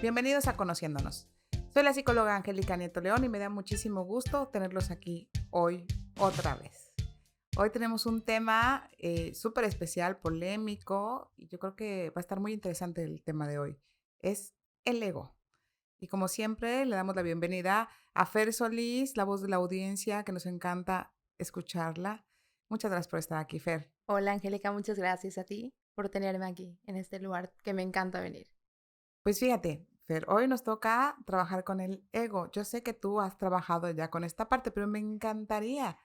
Bienvenidos a Conociéndonos. Soy la psicóloga Angélica Nieto León y me da muchísimo gusto tenerlos aquí hoy otra vez. Hoy tenemos un tema súper especial, polémico, y yo creo que va a estar muy interesante el tema de hoy. Es el ego. Y como siempre, le damos la bienvenida a Fer Solís, la voz de la audiencia, que nos encanta escucharla. Muchas gracias por estar aquí, Fer. Hola Angélica, muchas gracias a ti por tenerme aquí en este lugar que me encanta venir. Pues fíjate, Fer, hoy nos toca trabajar con el ego. Yo sé que tú has trabajado ya con esta parte, pero me encantaría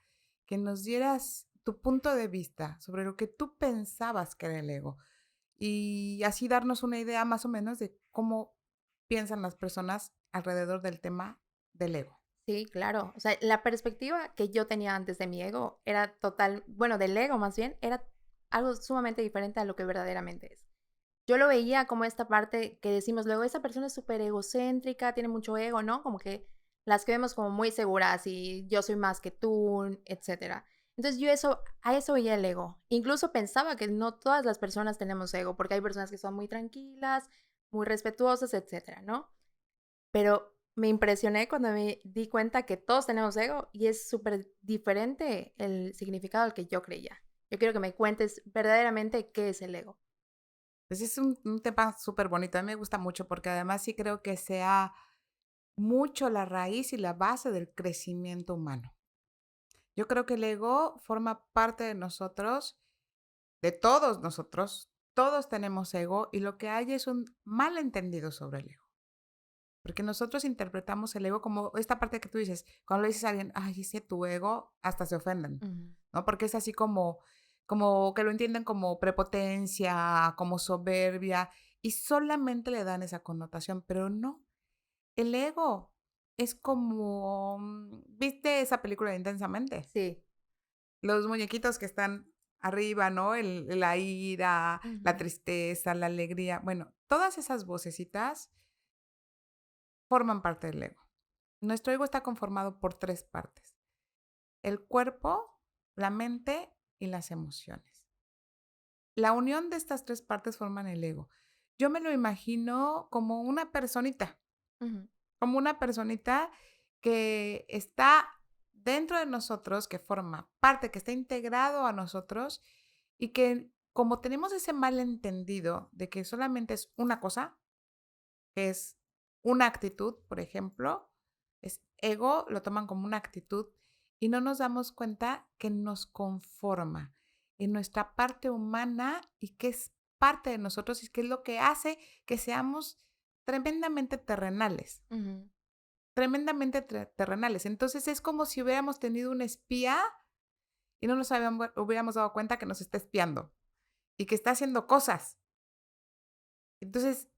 que nos dieras tu punto de vista sobre lo que tú pensabas que era el ego y así darnos una idea más o menos de cómo piensan las personas alrededor del tema del ego. Sí, claro. O sea, la perspectiva que yo tenía antes de mi ego era total, bueno, del ego más bien, era algo sumamente diferente a lo que verdaderamente es. Yo lo veía como esta parte que decimos luego, esa persona es súper egocéntrica, tiene mucho ego, ¿no? Como que las que vemos como muy seguras y yo soy más que tú, etcétera. Entonces a eso veía el ego. Incluso pensaba que no todas las personas tenemos ego, porque hay personas que son muy tranquilas, muy respetuosas, etcétera, ¿no? Pero me impresioné cuando me di cuenta que todos tenemos ego y es súper diferente el significado al que yo creía. Yo quiero que me cuentes verdaderamente qué es el ego. Pues es un tema súper bonito. A mí me gusta mucho porque además sí creo que sea mucho la raíz y la base del crecimiento humano. Yo creo que el ego forma parte de nosotros, de todos nosotros. Todos tenemos ego y lo que hay es un malentendido sobre el ego. Porque nosotros interpretamos el ego como esta parte que tú dices, cuando le dices a alguien, ay, ese tu ego, hasta se ofenden, Ujú. ¿no? Porque es así como que lo entienden como prepotencia, como soberbia, y solamente le dan esa connotación, pero no. El ego es como, ¿viste esa película de Intensamente? Sí. Los muñequitos que están arriba, ¿no? La ira, la Ujú. tristeza, la alegría. Bueno, todas esas vocecitas forman parte del ego. Nuestro ego está conformado por 3 partes: el cuerpo, la mente y las emociones. La unión de estas 3 partes forman el ego. Yo me lo imagino Ujú. como una personita que está dentro de nosotros, que forma parte, que está integrado a nosotros y que como tenemos ese malentendido de que solamente es una cosa, que es una actitud, por ejemplo, es ego, lo toman como una actitud y no nos damos cuenta que nos conforma en nuestra parte humana y que es parte de nosotros y que es lo que hace que seamos tremendamente terrenales. Ujú. Tremendamente terrenales. Entonces es como si hubiéramos tenido un espía y no nos hubiéramos dado cuenta que nos está espiando y que está haciendo cosas. Entonces,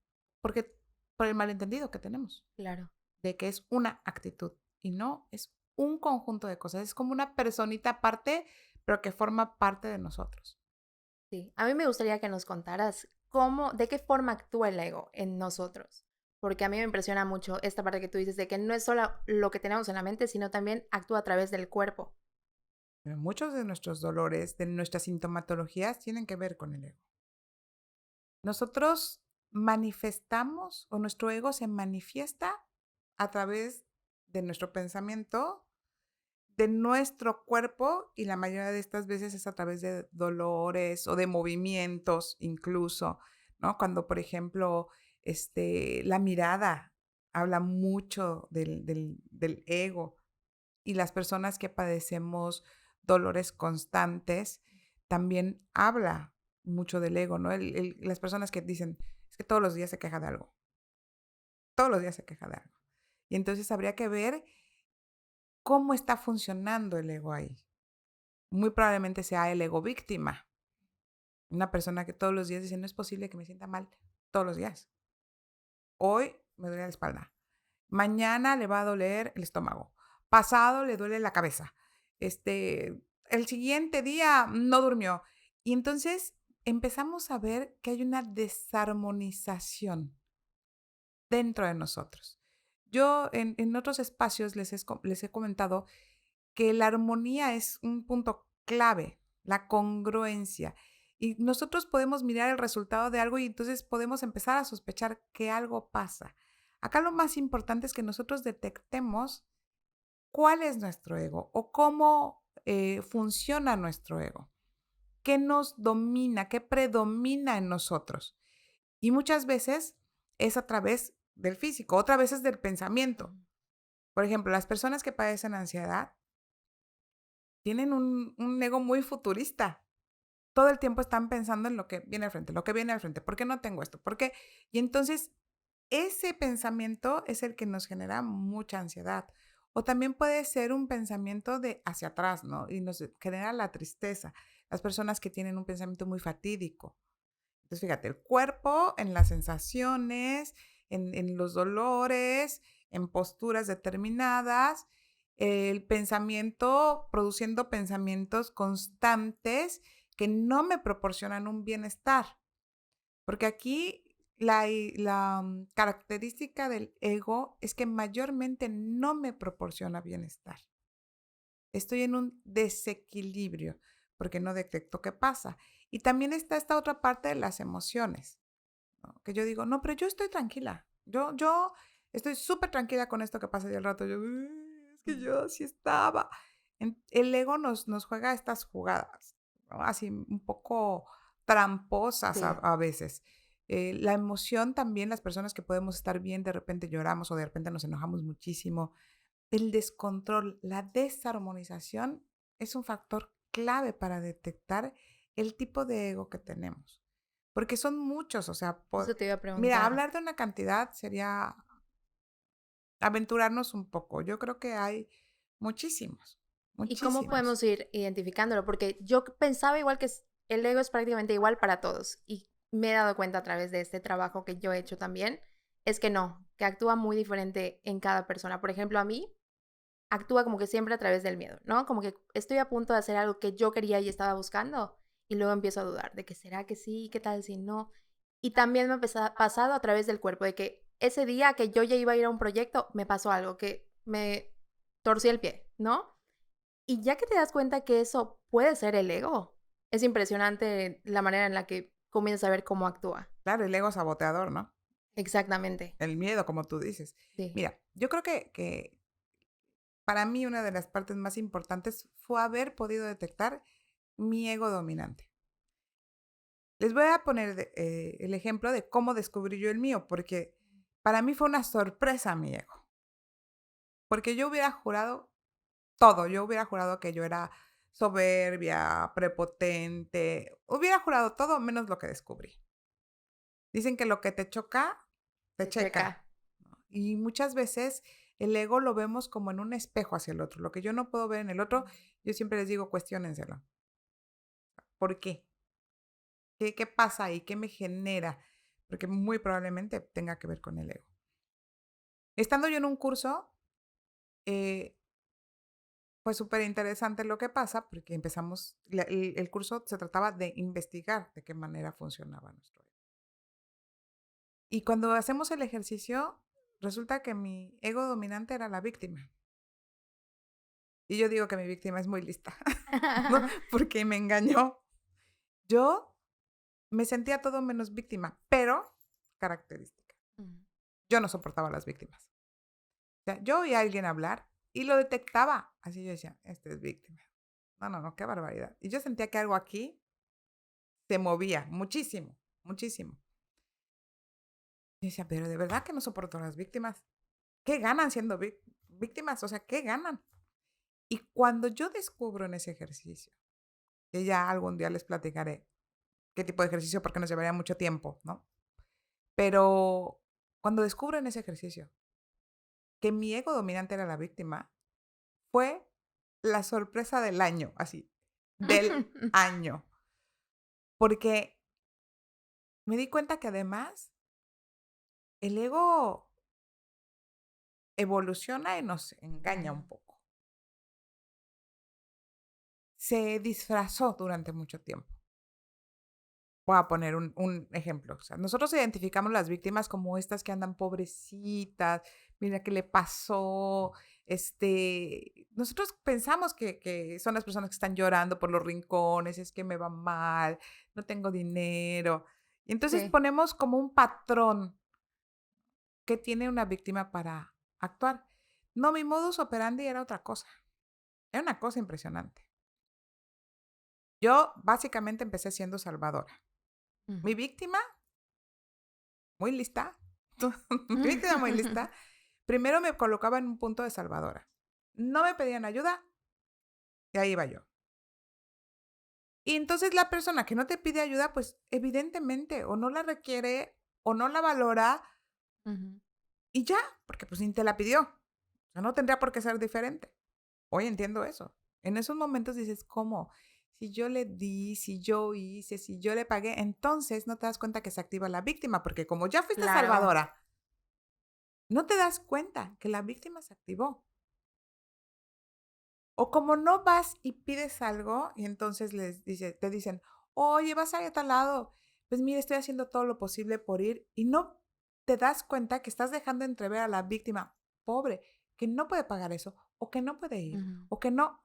porque por el malentendido que tenemos Claro. de que es una actitud y no es un conjunto de cosas. Es como una personita aparte, pero que forma parte de nosotros. Sí. A mí me gustaría que nos contaras de qué forma actúa el ego en nosotros. Porque a mí me impresiona mucho esta parte que tú dices de que no es solo lo que tenemos en la mente, sino también actúa a través del cuerpo. Pero muchos de nuestros dolores, de nuestras sintomatologías, tienen que ver con el ego. Nosotros manifestamos o nuestro ego se manifiesta a través de nuestro pensamiento, de nuestro cuerpo y la mayoría de estas veces es a través de dolores o de movimientos incluso, ¿no? Cuando, por ejemplo, la mirada habla mucho del ego y las personas que padecemos dolores constantes también habla mucho del ego, ¿no? Las personas que dicen, es que todos los días se queja de algo, todos los días se queja de algo. Y entonces habría que ver cómo está funcionando el ego ahí. Muy probablemente sea el ego víctima, una persona que todos los días dice, no es posible que me sienta mal todos los días. Hoy me duele la espalda, mañana le va a doler el estómago, pasado le duele la cabeza, el siguiente día no durmió. Y entonces empezamos a ver que hay una desarmonización dentro de nosotros. Yo en otros espacios les he comentado que la armonía es un punto clave, la congruencia. Y nosotros podemos mirar el resultado de algo y entonces podemos empezar a sospechar que algo pasa. Acá lo más importante es que nosotros detectemos cuál es nuestro ego o cómo funciona nuestro ego, qué nos domina, qué predomina en nosotros. Y muchas veces es a través del físico, otra vez es del pensamiento. Ujú. Por ejemplo, las personas que padecen ansiedad tienen un ego muy futurista. Todo el tiempo están pensando en lo que viene al frente, lo que viene al frente. ¿Por qué no tengo esto? ¿Por qué? Y entonces ese pensamiento es el que nos genera mucha ansiedad. O también puede ser un pensamiento de hacia atrás, ¿no? Y nos genera la tristeza. Las personas que tienen un pensamiento muy fatídico. Entonces, fíjate, el cuerpo en las sensaciones, en los dolores, en posturas determinadas, el pensamiento, produciendo pensamientos constantes que no me proporcionan un bienestar. Porque aquí la característica del ego es que mayormente no me proporciona bienestar. Estoy en un desequilibrio porque no detecto qué pasa. Y también está esta otra parte de las emociones, ¿no? Que yo digo, no, pero yo estoy tranquila. Yo estoy súper tranquila con esto que pasa y al rato yo, "Uy, es que Ujú. yo así estaba". El ego nos juega estas jugadas, ¿no? Así un poco tramposas Sí. a veces. La emoción también, las personas que podemos estar bien, de repente lloramos o de repente nos enojamos muchísimo. El descontrol, la desarmonización es un factor clave para detectar el tipo de ego que tenemos, porque son muchos, o sea, Eso te iba a mira, preguntar. hablar de una cantidad sería aventurarnos un poco. Yo creo que hay muchísimos, ¿Y cómo muchísimos. podemos ir identificándolo? Porque yo pensaba igual que el ego es prácticamente igual para todos y me he dado cuenta a través de este trabajo que yo he hecho también, es que no, que actúa muy diferente en cada persona. Por ejemplo, a mí actúa como que siempre a través del miedo, ¿no? Como que estoy a punto de hacer algo que yo quería y estaba buscando y luego empiezo a dudar de que será que sí, qué tal si no. Y también me ha pasado a través del cuerpo, de que ese día que yo ya iba a ir a un proyecto, me pasó algo, que me torcí el pie, ¿no? Y ya que te das cuenta que eso puede ser el ego, es impresionante la manera en la que comienzas a ver cómo actúa. Claro, el ego saboteador, ¿no? Exactamente. El miedo, como tú dices. Sí. Mira, yo creo que para mí una de las partes más importantes fue haber podido detectar mi ego dominante. Les voy a poner el ejemplo de cómo descubrí yo el mío, porque para mí fue una sorpresa mi ego, porque yo hubiera jurado todo, yo hubiera jurado que yo era soberbia, prepotente, hubiera jurado todo menos lo que descubrí. Dicen que lo que te choca, te Te checa, checa. ¿no? Y muchas veces el ego lo vemos como en un espejo hacia el otro. Lo que yo no puedo ver en el otro, yo siempre les digo, cuestiónenselo. ¿Por qué? ¿Qué pasa ahí? ¿Qué me genera? Porque muy probablemente tenga que ver con el ego. Estando yo en un curso, eh, fue súper interesante lo que pasa porque empezamos, el curso se trataba de investigar de qué manera funcionaba nuestro ego. Y cuando hacemos el ejercicio, resulta que mi ego dominante era la víctima. Y yo digo que mi víctima es muy lista, ¿no? Porque me engañó. Yo me sentía todo menos víctima, pero característica. Mm. Yo no soportaba a las víctimas. O sea, yo oía a alguien hablar y lo detectaba. Así yo decía, este es víctima. No, no, no, qué barbaridad. Y yo sentía que algo aquí se movía muchísimo, muchísimo. Y decía, pero de verdad que no soporto a las víctimas. ¿Qué ganan siendo víctimas? O sea, ¿qué ganan? Y cuando yo descubro en ese ejercicio, que ya algún día les platicaré qué tipo de ejercicio, porque nos llevaría mucho tiempo, ¿no? Pero cuando descubro en ese ejercicio que mi ego dominante era la víctima, fue la sorpresa del año, así, del año. Porque me di cuenta que además el ego evoluciona y nos engaña un Ujú. poco. Se disfrazó durante mucho tiempo. Voy a poner un ejemplo. O sea, nosotros identificamos las víctimas como estas que andan pobrecitas, mira qué le pasó. Nosotros pensamos que son las personas que están llorando por los rincones, es que me va mal, no tengo dinero. Y entonces Sí. ponemos como un patrón. ¿qué tiene una víctima para actuar? No, mi modus operandi era otra cosa. Era una cosa impresionante. Yo básicamente empecé siendo salvadora. Ujú. Mi víctima, muy lista, mi víctima muy lista, primero me colocaba en un punto de salvadora. No me pedían ayuda y ahí iba yo. Y entonces la persona que no te pide ayuda, pues evidentemente o no la requiere o no la valora Ujú. y ya, porque pues ni te la pidió. O sea, no tendría por qué ser diferente. Hoy entiendo eso. En esos momentos dices, ¿cómo? Si yo le di, si yo hice, si yo le pagué, entonces no te das cuenta que se activa la víctima, porque como ya fuiste Claro. salvadora, no te das cuenta que la víctima se activó. O como no vas y pides algo y entonces te dicen, oye, vas a ir a tal lado. Pues mira, estoy haciendo todo lo posible por ir y no te das cuenta que estás dejando entrever a la víctima pobre que no puede pagar eso o que no puede ir Ujú. o que no.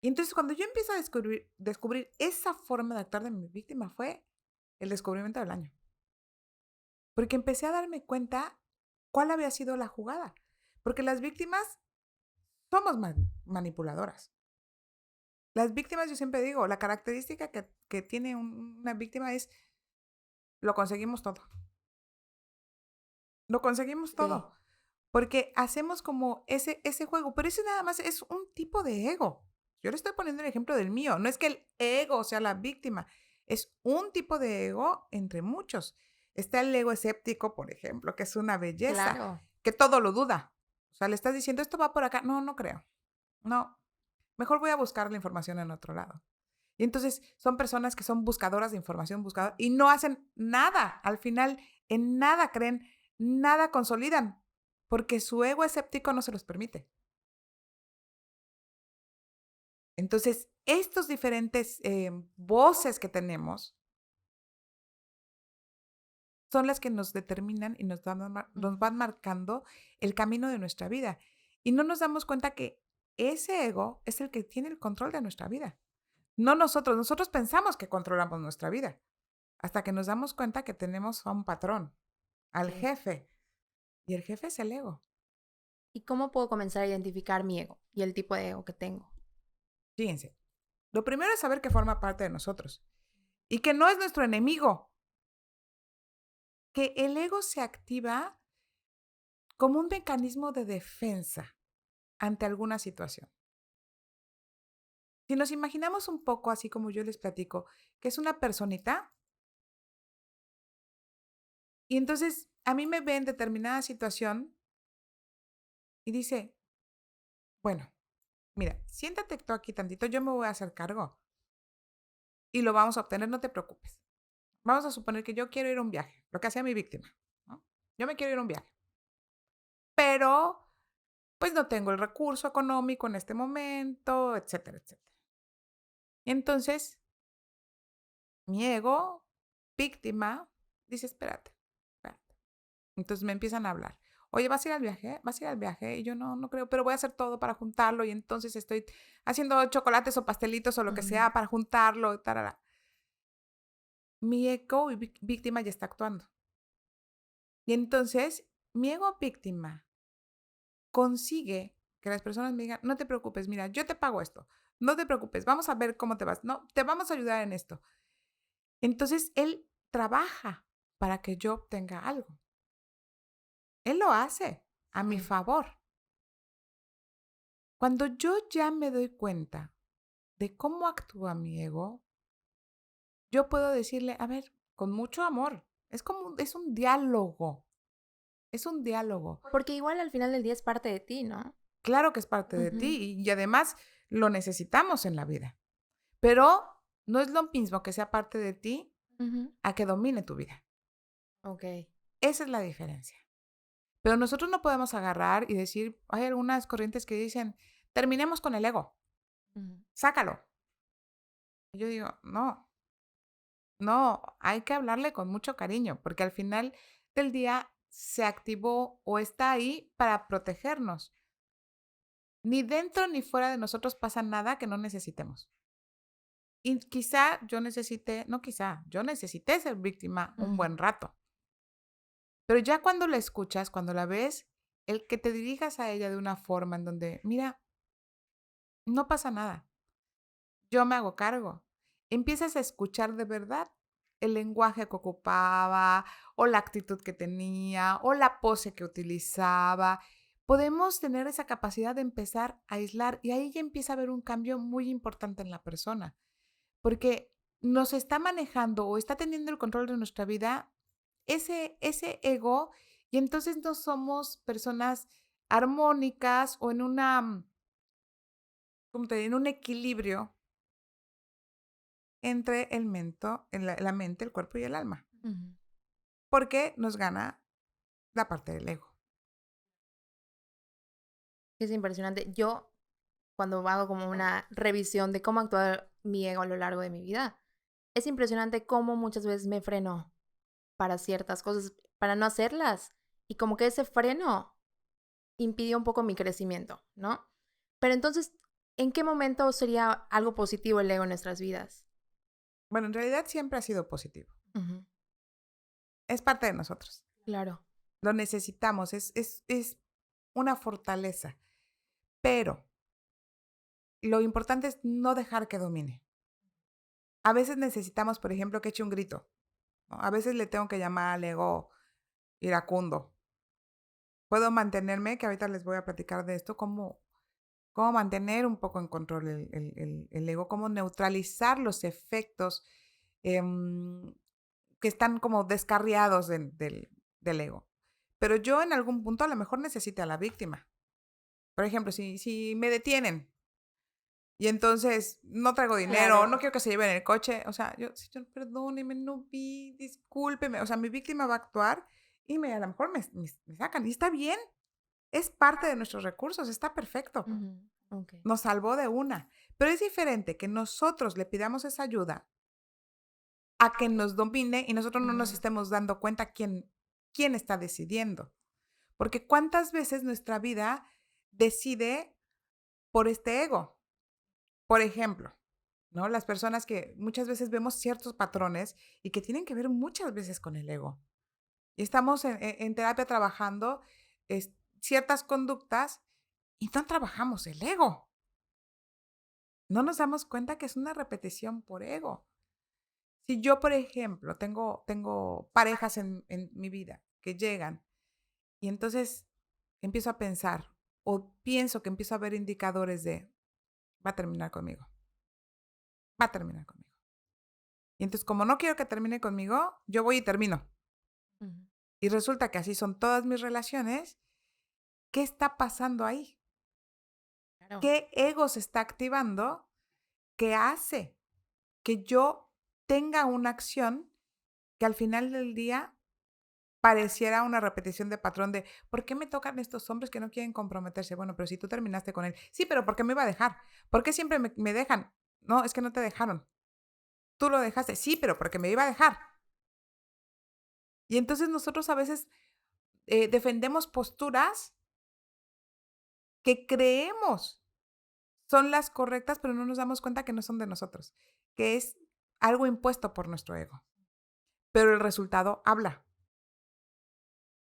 Y entonces cuando yo empiezo a descubrir esa forma de actuar de mi víctima fue el descubrimiento del año. Porque empecé a darme cuenta cuál había sido la jugada. Porque las víctimas somos manipuladoras. Las víctimas, yo siempre digo, la característica que tiene una víctima es lo conseguimos todo. Lo conseguimos Sí. todo. Porque hacemos como ese juego. Pero ese nada más es un tipo de ego. Yo le estoy poniendo el ejemplo del mío. No es que el ego sea la víctima. Es un tipo de ego entre muchos. Está el ego escéptico, por ejemplo, que es una belleza, Claro. que todo lo duda. O sea, le estás diciendo, esto va por acá. No, no creo. No. Mejor voy a buscar la información en otro lado. Y entonces son personas que son buscadoras de información, buscadoras, y no hacen nada. Al final, en nada creen, nada consolidan, porque su ego escéptico no se los permite. Entonces, estos diferentes voces que tenemos son las que nos determinan y nos Ujú. van marcando el camino de nuestra vida. Y no nos damos cuenta que ese ego es el que tiene el control de nuestra vida. No nosotros. Nosotros pensamos que controlamos nuestra vida hasta que nos damos cuenta que tenemos a un patrón, al Sí. jefe. Y el jefe es el ego. ¿Y cómo puedo comenzar a identificar mi ego y el tipo de ego que tengo? Fíjense, lo primero es saber que forma parte de nosotros y que no es nuestro enemigo, que el ego se activa como un mecanismo de defensa ante alguna situación. Si nos imaginamos un poco así como yo les platico, que es una personita y entonces a mí me ve en determinada situación y dice, bueno, mira, siéntate tú aquí tantito, yo me voy a hacer cargo y lo vamos a obtener, no te preocupes. Vamos a suponer que yo quiero ir a un viaje, lo que hacía mi víctima, ¿no? Yo me quiero ir a un viaje, pero pues no tengo el recurso económico en este momento, etcétera, etcétera. Entonces, mi ego, víctima, dice, espérate, espérate. Entonces me empiezan a hablar. Oye, ¿vas a ir al viaje? ¿Vas a ir al viaje? Y yo no creo, pero voy a hacer todo para juntarlo y entonces estoy haciendo chocolates o pastelitos o lo que Ujú. sea para juntarlo. Tarara. Mi ego y víctima ya está actuando. Y entonces, mi ego víctima consigue que las personas me digan, no te preocupes, mira, yo te pago esto, no te preocupes, vamos a ver cómo te vas, no, te vamos a ayudar en esto. Entonces, él trabaja para que yo obtenga algo. Él lo hace a mi Sí. favor. Cuando yo ya me doy cuenta de cómo actúa mi ego, yo puedo decirle, a ver, con mucho amor, es un diálogo, es un diálogo. Porque igual al final del día es parte de ti, ¿no? Claro que es parte de Ujú. ti y además lo necesitamos en la vida. Pero no es lo mismo que sea parte de ti Ujú. a que domine tu vida. Ok. Esa es la diferencia. Pero nosotros no podemos agarrar y decir, hay algunas corrientes que dicen, terminemos con el ego, Ujú. sácalo. Y yo digo, no, no, hay que hablarle con mucho cariño, porque al final del día se activó o está ahí para protegernos. Ni dentro ni fuera de nosotros pasa nada que no necesitemos. Y quizá yo necesité, no quizá, yo necesité ser víctima un Ujú. buen rato. Pero ya cuando la escuchas, cuando la ves, el que te dirijas a ella de una forma en donde, mira, no pasa nada, yo me hago cargo. Empiezas a escuchar de verdad el lenguaje que ocupaba, o la actitud que tenía, o la pose que utilizaba. Podemos tener esa capacidad de empezar a aislar y ahí ya empieza a haber un cambio muy importante en la persona, porque nos está manejando o está teniendo el control de nuestra vida ese ego y entonces no somos personas armónicas o en una, ¿cómo te diré? En un equilibrio entre la mente, el cuerpo y el alma, Ujú. porque nos gana la parte del ego. Es impresionante. Yo, cuando hago como una revisión de cómo actuar mi ego a lo largo de mi vida, es impresionante cómo muchas veces me freno para ciertas cosas, para no hacerlas. Y como que ese freno impidió un poco mi crecimiento, ¿no? Pero entonces, ¿en qué momento sería algo positivo el ego en nuestras vidas? Bueno, en realidad siempre ha sido positivo. Ujú. Es parte de nosotros. Claro. Lo necesitamos, es una fortaleza. Pero lo importante es no dejar que domine. A veces necesitamos, por ejemplo, que eche un grito, ¿no? A veces le tengo que llamar al ego iracundo. Puedo mantenerme, que ahorita les voy a platicar de esto, cómo mantener un poco en control el ego, cómo neutralizar los efectos em, que están como descarriados del ego. Pero yo en algún punto a lo mejor necesite a la víctima. Por ejemplo, si me detienen y entonces no traigo dinero, no Claro. quiero que se lleven el coche, o sea, yo, señor, perdóneme, no vi, discúlpeme. O sea, mi víctima va a actuar y a lo mejor me sacan. Y está bien, es parte de nuestros recursos, está perfecto. Ujú. Ok. Nos salvó de una. Pero es diferente que nosotros le pidamos esa ayuda a que nos domine y nosotros no nos Ujú. estemos dando cuenta quién está decidiendo. Porque cuántas veces nuestra vida decide por este ego. Por ejemplo, ¿no? Las personas que muchas veces vemos ciertos patrones y que tienen que ver muchas veces con el ego. Y estamos en terapia trabajando ciertas conductas y no trabajamos el ego. No nos damos cuenta que es una repetición por ego. Si yo, por ejemplo, tengo parejas en mi vida que llegan y entonces empiezo a pensar o pienso que empiezo a ver indicadores de va a terminar conmigo, va a terminar conmigo. Y entonces, como no quiero que termine conmigo, yo voy y termino. Ujú. Y resulta que así son todas mis relaciones. ¿Qué está pasando ahí? Claro. ¿Qué ego se está activando que hace que yo tenga una acción que al final del día pareciera una repetición de patrón de, ¿por qué me tocan estos hombres que no quieren comprometerse? Bueno, pero si tú terminaste con él. Sí, pero ¿por qué me iba a dejar? ¿Por qué siempre me dejan? No, es que no te dejaron. Tú lo dejaste. Sí, pero porque me iba a dejar. Y entonces nosotros a veces defendemos posturas que creemos son las correctas, pero no nos damos cuenta que no son de nosotros, que es algo impuesto por nuestro ego. Pero el resultado habla.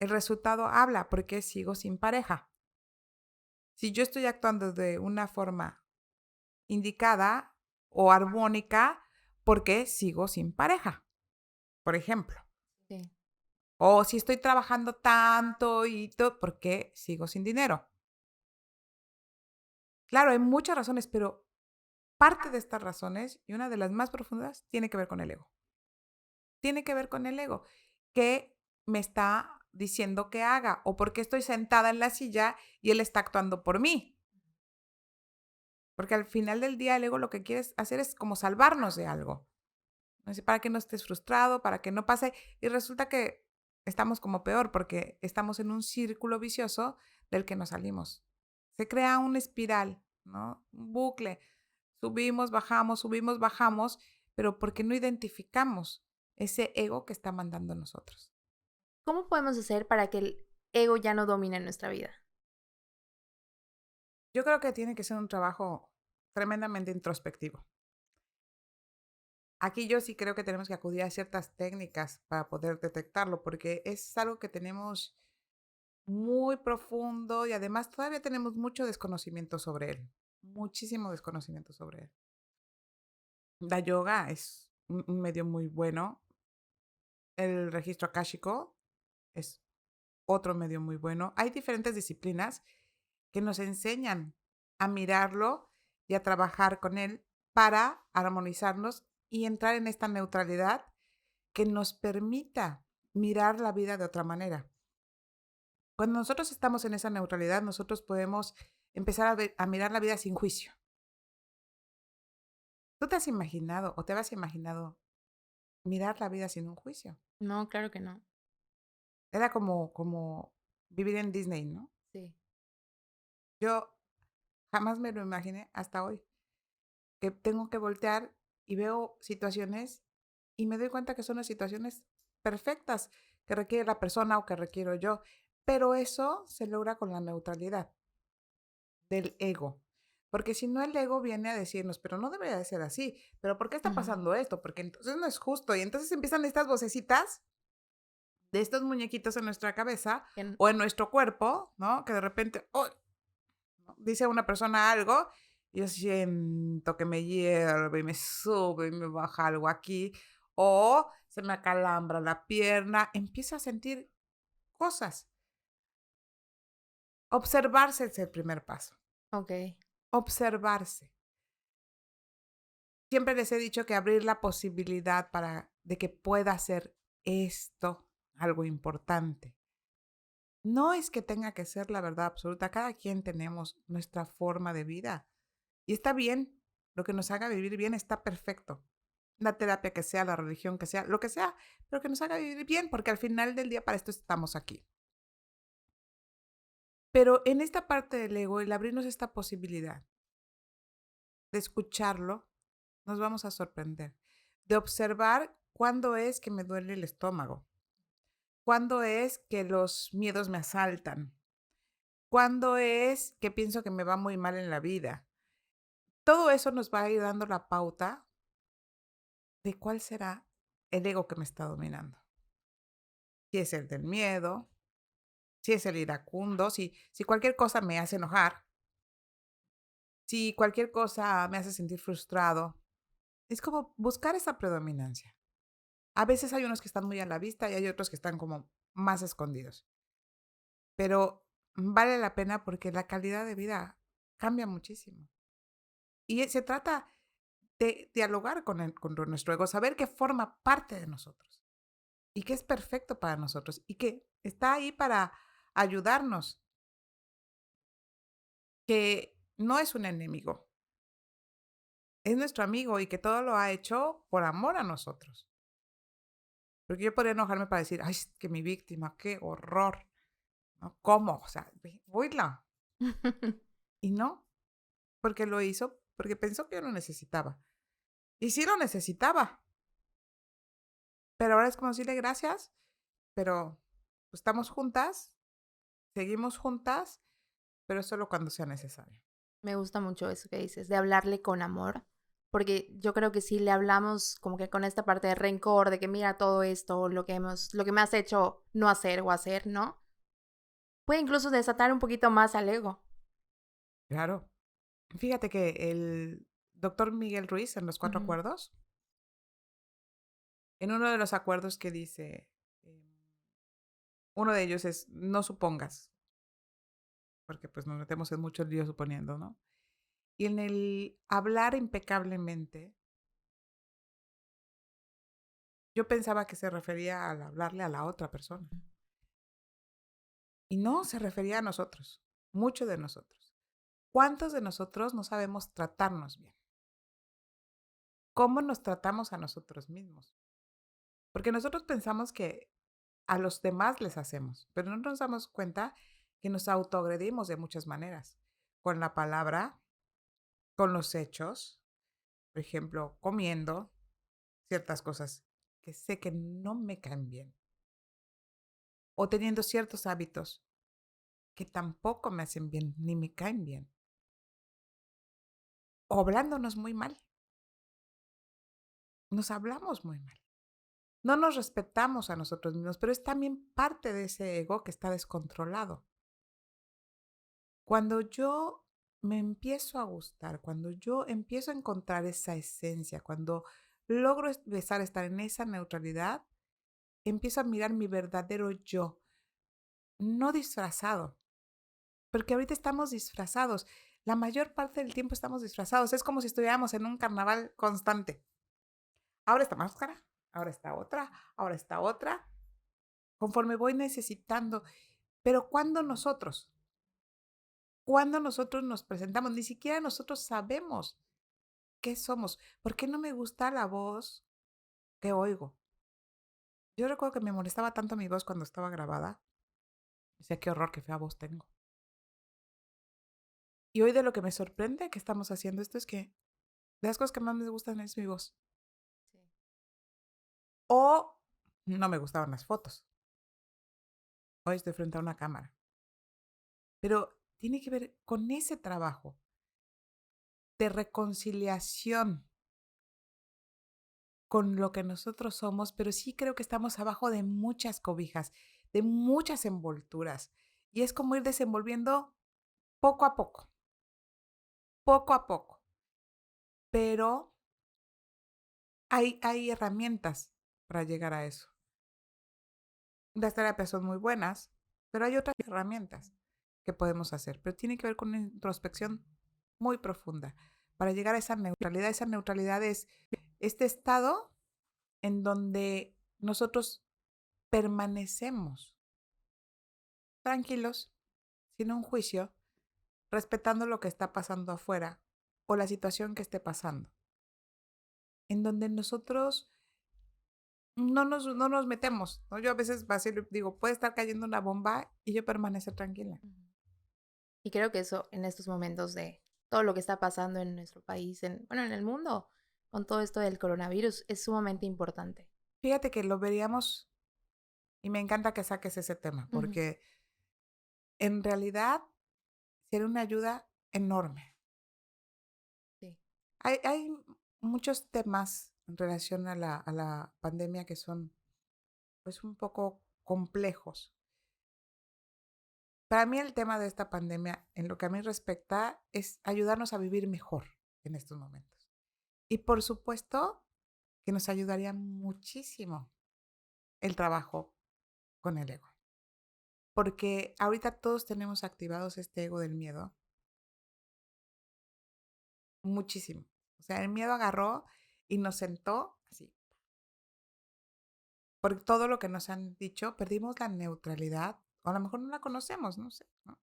El resultado habla porque sigo sin pareja. Si yo estoy actuando de una forma indicada o armónica, porque sigo sin pareja, por ejemplo. Sí. O si estoy trabajando tanto y todo, porque sigo sin dinero. Claro, hay muchas razones, pero parte de estas razones, y una de las más profundas, tiene que ver con el ego. Tiene que ver con el ego, que me está diciendo que haga, o porque estoy sentada en la silla y él está actuando por mí. Porque al final del día el ego lo que quiere hacer es como salvarnos de algo. Así, para que no estés frustrado, para que no pase. Y resulta que estamos como peor porque estamos en un círculo vicioso del que no salimos. Se crea una espiral, ¿no? Un bucle. Subimos, bajamos, pero porque no identificamos ese ego que está mandando a nosotros. ¿Cómo podemos hacer para que el ego ya no domine nuestra vida? Yo creo que tiene que ser un trabajo tremendamente introspectivo. Aquí yo sí creo que tenemos que acudir a ciertas técnicas para poder detectarlo, porque es algo que tenemos muy profundo y además todavía tenemos mucho desconocimiento sobre él, muchísimo desconocimiento sobre él. La yoga es un medio muy bueno, el registro akáshico es otro medio muy bueno. Hay diferentes disciplinas que nos enseñan a mirarlo y a trabajar con él para armonizarnos y entrar en esta neutralidad que nos permita mirar la vida de otra manera. Cuando nosotros estamos en esa neutralidad, nosotros podemos empezar a mirar la vida sin juicio. ¿Tú te has imaginado o te habías imaginado mirar la vida sin un juicio? No, claro que no. Era como vivir en Disney, ¿no? Sí. Yo jamás me lo imaginé hasta hoy, que tengo que voltear y veo situaciones y me doy cuenta que son las situaciones perfectas que requiere la persona o que requiero yo. Pero eso se logra con la neutralidad del ego. Porque si no, el ego viene a decirnos, pero no debería de ser así, pero ¿por qué está Ujú. pasando esto? Porque entonces no es justo. Y entonces empiezan estas vocecitas de estos muñequitos en nuestra cabeza En- o en nuestro cuerpo, ¿no? Que de repente, oh, ¿no? Dice una persona algo y yo siento que me hierve y me sube y me baja algo aquí, o se me acalambra la pierna, empiezo a sentir cosas. Observarse es el primer paso. Ok. Observarse. Siempre les he dicho que abrir la posibilidad para de que pueda ser esto algo importante. No es que tenga que ser la verdad absoluta, cada quien tenemos nuestra forma de vida y está bien, lo que nos haga vivir bien está perfecto. La terapia que sea, la religión que sea, lo que sea, pero que nos haga vivir bien, porque al final del día para esto estamos aquí. Pero en esta parte del ego, el abrirnos esta posibilidad de escucharlo, nos vamos a sorprender, de observar cuándo es que me duele el estómago, cuándo es que los miedos me asaltan, cuándo es que pienso que me va muy mal en la vida. Todo eso nos va a ir dando la pauta de cuál será el ego que me está dominando. Si es el del miedo, si es el iracundo, si cualquier cosa me hace enojar, si cualquier cosa me hace sentir frustrado. Es como buscar esa predominancia. A veces hay unos que están muy a la vista y hay otros que están como más escondidos. Pero vale la pena porque la calidad de vida cambia muchísimo. Y se trata de dialogar con nuestro ego, saber que forma parte de nosotros y que es perfecto para nosotros y que está ahí para ayudarnos, que no es un enemigo, es nuestro amigo y que todo lo ha hecho por amor a nosotros. Porque yo podría enojarme para decir, ay, es que mi víctima, qué horror, ¿no? ¿Cómo? O sea, oírla. Y no, porque lo hizo, porque pensó que yo lo necesitaba. Y sí lo necesitaba, pero ahora es como decirle gracias, pero pues, estamos juntas, seguimos juntas, pero solo cuando sea necesario. Me gusta mucho eso que dices, de hablarle con amor, porque yo creo que si le hablamos como que con esta parte de rencor, de que mira todo esto, lo que me has hecho no hacer o hacer, ¿no? Puede incluso desatar un poquito más al ego. Claro. Fíjate que el doctor Miguel Ruiz en los cuatro Ujú. acuerdos, en uno de los acuerdos que dice, uno de ellos es no supongas, porque pues nos metemos en muchos líos suponiendo, ¿no? Y en el hablar impecablemente, yo pensaba que se refería al hablarle a la otra persona. Y no, se refería a nosotros, mucho de nosotros. ¿Cuántos de nosotros no sabemos tratarnos bien? ¿Cómo nos tratamos a nosotros mismos? Porque nosotros pensamos que a los demás les hacemos, pero no nos damos cuenta que nos autoagredimos de muchas maneras, con la palabra, con los hechos, por ejemplo, comiendo ciertas cosas que sé que no me caen bien, o teniendo ciertos hábitos que tampoco me hacen bien ni me caen bien, o hablándonos muy mal. nos hablamos muy mal. No nos respetamos a nosotros mismos, pero es también parte de ese ego que está descontrolado. Cuando yo me empiezo a gustar, cuando yo empiezo a encontrar esa esencia, cuando logro empezar a estar en esa neutralidad, empiezo a mirar mi verdadero yo, no disfrazado, porque ahorita estamos disfrazados. La mayor parte del tiempo estamos disfrazados. Es como si estuviéramos en un carnaval constante. Ahora esta máscara, ahora está otra, ahora está otra, conforme voy necesitando. Pero cuando nosotros nos presentamos, ni siquiera nosotros sabemos qué somos. ¿Por qué no me gusta la voz que oigo? Yo recuerdo que me molestaba tanto mi voz cuando estaba grabada. Decía, qué horror, qué fea voz tengo. Y hoy de lo que me sorprende que estamos haciendo esto es que de las cosas que más me gustan es mi voz. Sí. O no me gustaban las fotos. Hoy estoy frente a una cámara. Pero tiene que ver con ese trabajo de reconciliación con lo que nosotros somos, pero sí creo que estamos abajo de muchas cobijas, de muchas envolturas. Y es como ir desenvolviendo poco a poco, poco a poco. Pero hay herramientas para llegar a eso. Las terapias son muy buenas, pero hay otras herramientas que podemos hacer. Pero tiene que ver con una introspección muy profunda para llegar a esa neutralidad. Esa neutralidad es este estado en donde nosotros permanecemos tranquilos, sin un juicio, respetando lo que está pasando afuera o la situación que esté pasando, en donde nosotros no nos metemos, ¿no? Yo a veces vacilo, digo, puede estar cayendo una bomba y yo permanecer tranquila. Ujú. Y creo que eso en estos momentos de todo lo que está pasando en nuestro país, bueno, en el mundo, con todo esto del coronavirus, es sumamente importante. Fíjate que lo veríamos y me encanta que saques ese tema, Ujú. porque en realidad sería una ayuda enorme. Sí. Hay muchos temas en relación a la pandemia que son pues un poco complejos. Para mí el tema de esta pandemia, en lo que a mí respecta, es ayudarnos a vivir mejor en estos momentos. Y por supuesto que nos ayudaría muchísimo el trabajo con el ego. Porque ahorita todos tenemos activados este ego del miedo muchísimo. O sea, el miedo agarró y nos sentó así. Por todo lo que nos han dicho, perdimos la neutralidad, o a lo mejor no la conocemos, no sé, ¿no?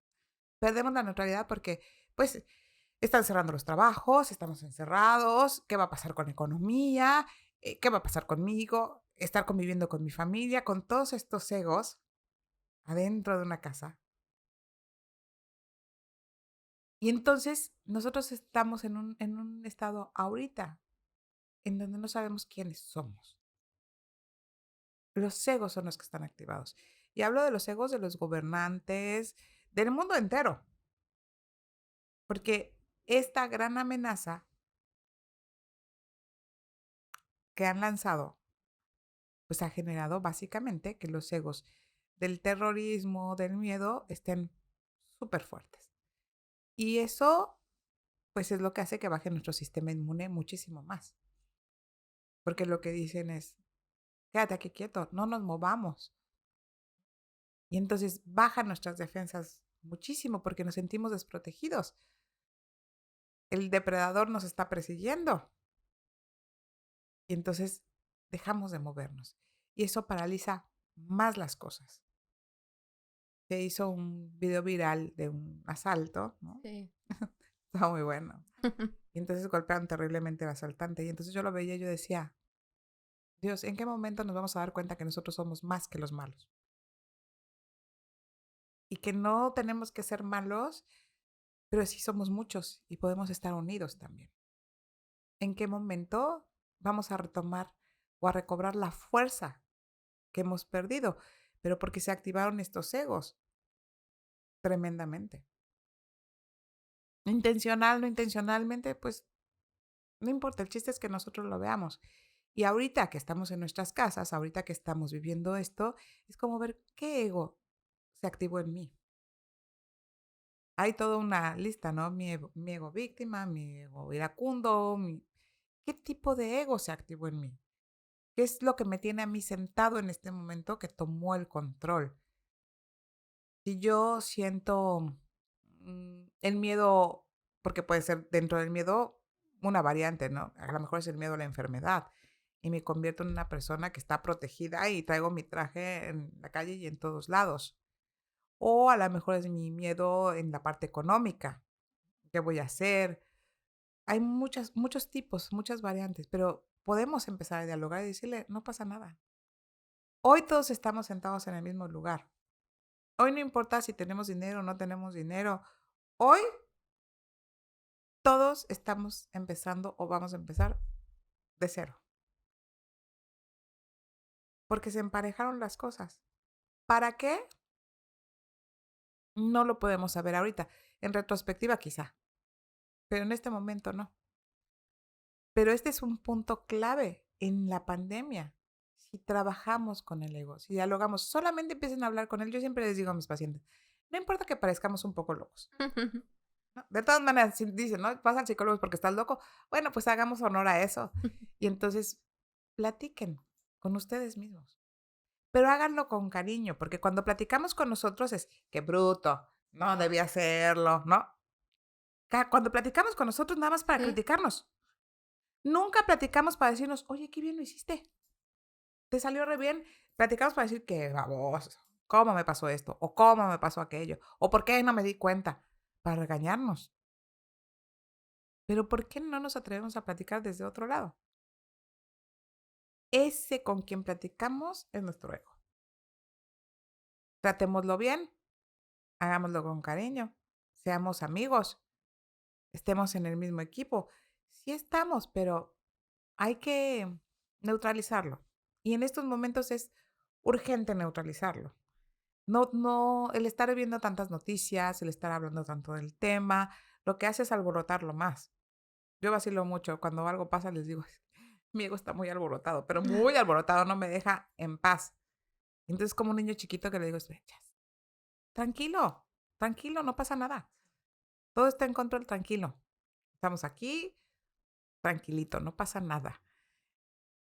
Perdemos la neutralidad porque, pues, están cerrando los trabajos, estamos encerrados, ¿qué va a pasar con la economía? ¿Qué va a pasar conmigo? Estar conviviendo con mi familia, con todos estos egos adentro de una casa. Y entonces nosotros estamos en un estado ahorita en donde no sabemos quiénes somos. Los egos son los que están activados. Y hablo de los egos de los gobernantes, del mundo entero, porque esta gran amenaza que han lanzado, pues ha generado básicamente que los egos del terrorismo, del miedo, estén súper fuertes. Y eso, pues es lo que hace que baje nuestro sistema inmune muchísimo más. Porque lo que dicen es, quédate aquí quieto, no nos movamos. Y entonces bajan nuestras defensas muchísimo porque nos sentimos desprotegidos. El depredador nos está persiguiendo y entonces dejamos de movernos. Y eso paraliza más las cosas. Se hizo un video viral de un asalto, ¿no? Sí. Estaba muy bueno. Y entonces golpearon terriblemente al asaltante. Y entonces yo lo veía y yo decía, Dios, ¿en qué momento nos vamos a dar cuenta que nosotros somos más que los malos? Y que no tenemos que ser malos, pero sí somos muchos y podemos estar unidos también. ¿En qué momento vamos a retomar o a recobrar la fuerza que hemos perdido? Pero porque se activaron estos egos tremendamente. Intencional, no intencionalmente, pues no importa, el chiste es que nosotros lo veamos. Y ahorita que estamos en nuestras casas, ahorita que estamos viviendo esto, es como ver qué ego se activó en mí. Hay toda una lista, ¿no? Mi ego víctima, mi ego iracundo, ¿qué tipo de ego se activó en mí? ¿Qué es lo que me tiene a mí sentado en este momento que tomó el control? Si yo siento el miedo, porque puede ser dentro del miedo una variante, ¿no? A lo mejor es el miedo a la enfermedad y me convierto en una persona que está protegida y traigo mi traje en la calle y en todos lados. O a lo mejor es mi miedo en la parte económica. ¿Qué voy a hacer? Hay muchos tipos, muchas variantes, pero podemos empezar a dialogar y decirle, no pasa nada. Hoy todos estamos sentados en el mismo lugar. Hoy no importa si tenemos dinero o no tenemos dinero. Hoy todos estamos empezando o vamos a empezar de cero, porque se emparejaron las cosas. ¿Para qué? No lo podemos saber ahorita. En retrospectiva quizá, pero en este momento no. Pero este es un punto clave en la pandemia. Si trabajamos con el ego, si dialogamos, solamente empiecen a hablar con él. Yo siempre les digo a mis pacientes, no importa que parezcamos un poco locos, ¿no? De todas maneras, si dicen, ¿no? Vas al psicólogo porque estás loco. Bueno, pues hagamos honor a eso. Y entonces, platiquen con ustedes mismos. Pero háganlo con cariño, porque cuando platicamos con nosotros es, qué bruto, no debía hacerlo, ¿no? Cuando platicamos con nosotros nada más para Sí, criticarnos. Nunca platicamos para decirnos, oye, qué bien lo hiciste, te salió re bien. Platicamos para decir, qué baboso, cómo me pasó esto, o cómo me pasó aquello, o por qué no me di cuenta, para regañarnos. Pero ¿por qué no nos atrevemos a platicar desde otro lado? Ese con quien platicamos es nuestro ego. Tratémoslo bien, hagámoslo con cariño, seamos amigos, estemos en el mismo equipo. Sí estamos, pero hay que neutralizarlo. Y en estos momentos es urgente neutralizarlo. No, el estar viendo tantas noticias, el estar hablando tanto del tema, lo que hace es alborotarlo más. Yo vacilo mucho, cuando algo pasa les digo, mi ego está muy alborotado, pero muy alborotado, no me deja en paz. Entonces, como un niño chiquito que le digo, tranquilo, tranquilo, no pasa nada. Todo está en control, tranquilo. Estamos aquí, tranquilito, no pasa nada.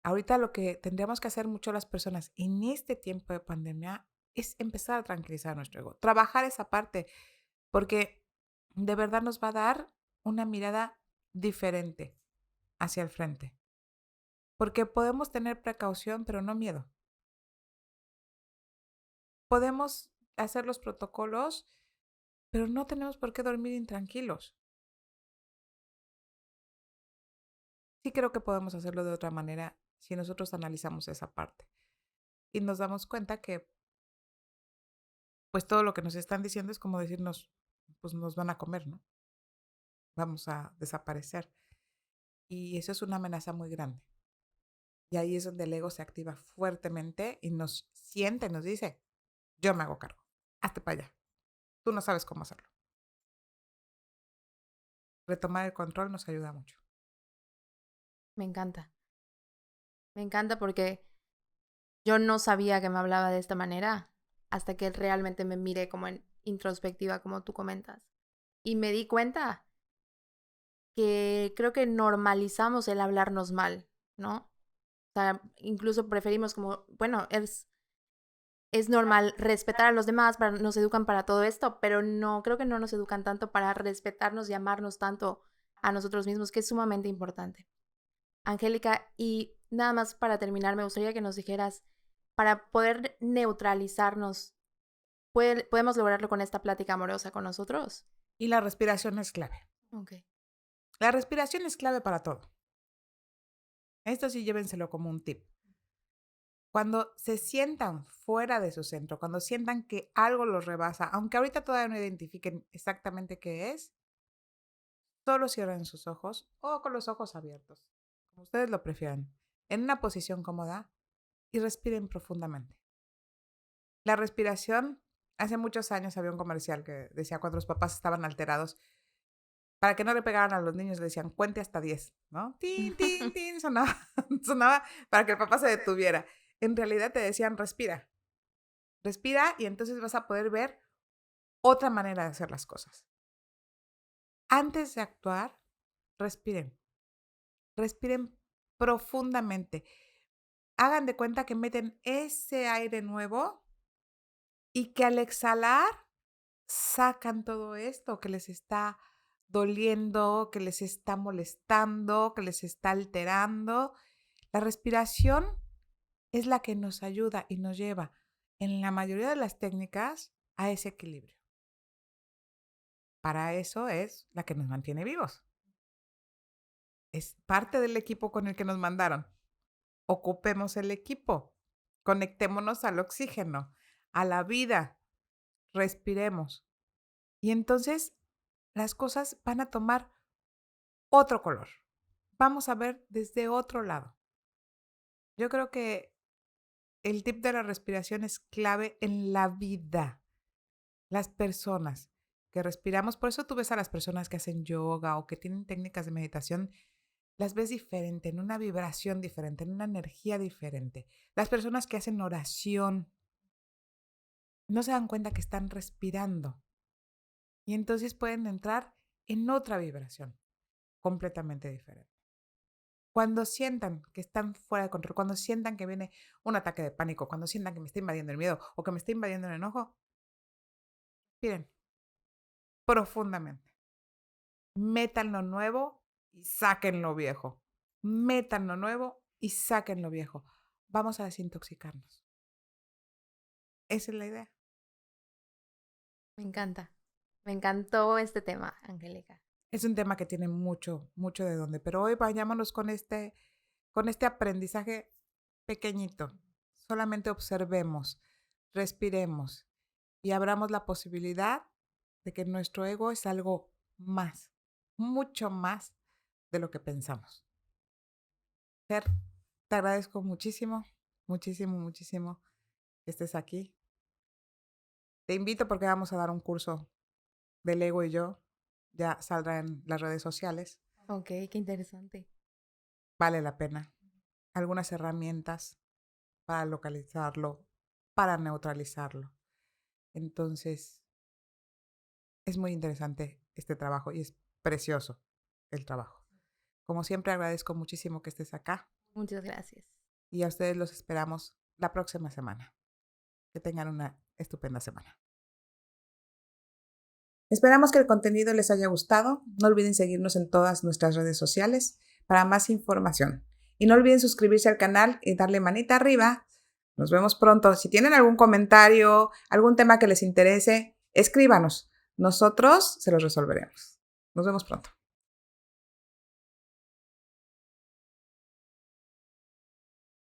Ahorita lo que tendríamos que hacer mucho las personas en este tiempo de pandemia es empezar a tranquilizar nuestro ego, trabajar esa parte, porque de verdad nos va a dar una mirada diferente hacia el frente. Porque podemos tener precaución, pero no miedo. Podemos hacer los protocolos, pero no tenemos por qué dormir intranquilos. Sí creo que podemos hacerlo de otra manera si nosotros analizamos esa parte y nos damos cuenta que pues todo lo que nos están diciendo es como decirnos, pues nos van a comer, ¿no? Vamos a desaparecer. Y eso es una amenaza muy grande. Y ahí es donde el ego se activa fuertemente y nos siente, nos dice, yo me hago cargo, hazte para allá, tú no sabes cómo hacerlo. Retomar el control nos ayuda mucho. me encanta. Me encanta porque yo no sabía que me hablaba de esta manera hasta que realmente me miré como en introspectiva, como tú comentas. Y me di cuenta que creo que normalizamos el hablarnos mal, ¿no? O sea, incluso preferimos como, bueno, es normal respetar a los demás, nos educan para todo esto, pero no, creo que no nos educan tanto para respetarnos y amarnos tanto a nosotros mismos, que es sumamente importante. Angélica, y nada más para terminar, me gustaría que nos dijeras, para poder neutralizarnos, ¿podemos lograrlo con esta plática amorosa con nosotros? Y la respiración es clave. Ok. La respiración es clave para todo. Esto sí llévenselo como un tip. Cuando se sientan fuera de su centro, cuando sientan que algo los rebasa, aunque ahorita todavía no identifiquen exactamente qué es, solo cierren sus ojos o con los ojos abiertos, como ustedes lo prefieran, en una posición cómoda y respiren profundamente. La respiración, hace muchos años había un comercial que decía cuando los papás estaban alterados, para que no le pegaran a los niños, le decían, cuente hasta 10, ¿no? Tin, tin, tin, sonaba para que el papá se detuviera. En realidad te decían, respira y entonces vas a poder ver otra manera de hacer las cosas. Antes de actuar, respiren profundamente. Hagan de cuenta que meten ese aire nuevo y que al exhalar sacan todo esto que les está doliendo, que les está molestando, que les está alterando. La respiración es la que nos ayuda y nos lleva, en la mayoría de las técnicas, a ese equilibrio. Para eso es la que nos mantiene vivos. Es parte del equipo con el que nos mandaron. Ocupemos el equipo, conectémonos al oxígeno, a la vida, respiremos. Y entonces las cosas van a tomar otro color. Vamos a ver desde otro lado. Yo creo que el tip de la respiración es clave en la vida. Las personas que respiramos, por eso tú ves a las personas que hacen yoga o que tienen técnicas de meditación, las ves diferente, en una vibración diferente, en una energía diferente. Las personas que hacen oración no se dan cuenta que están respirando y entonces pueden entrar en otra vibración completamente diferente. Cuando sientan que están fuera de control, cuando sientan que viene un ataque de pánico, cuando sientan que me está invadiendo el miedo o que me está invadiendo el enojo, respiren profundamente. Metan lo nuevo y saquen lo viejo. Metan lo nuevo y saquen lo viejo. Vamos a desintoxicarnos. Esa es la idea. Me encanta. Me encantó este tema, Angélica. Es un tema que tiene mucho, mucho de dónde. Pero hoy vayámonos con este aprendizaje pequeñito. Solamente observemos, respiremos y abramos la posibilidad de que nuestro ego es algo más, mucho más de lo que pensamos. Fer, te agradezco muchísimo, muchísimo, muchísimo que estés aquí. Te invito porque vamos a dar un curso del ego y yo. Ya saldrá en las redes sociales. Ok, qué interesante. Vale la pena. Algunas herramientas para localizarlo, para neutralizarlo. Entonces, es muy interesante este trabajo y es precioso el trabajo. Como siempre, agradezco muchísimo que estés acá. Muchas gracias. Y a ustedes los esperamos la próxima semana. Que tengan una estupenda semana. Esperamos que el contenido les haya gustado. No olviden seguirnos en todas nuestras redes sociales para más información. Y no olviden suscribirse al canal y darle manita arriba. Nos vemos pronto. Si tienen algún comentario, algún tema que les interese, escríbanos. Nosotros se los resolveremos. Nos vemos pronto.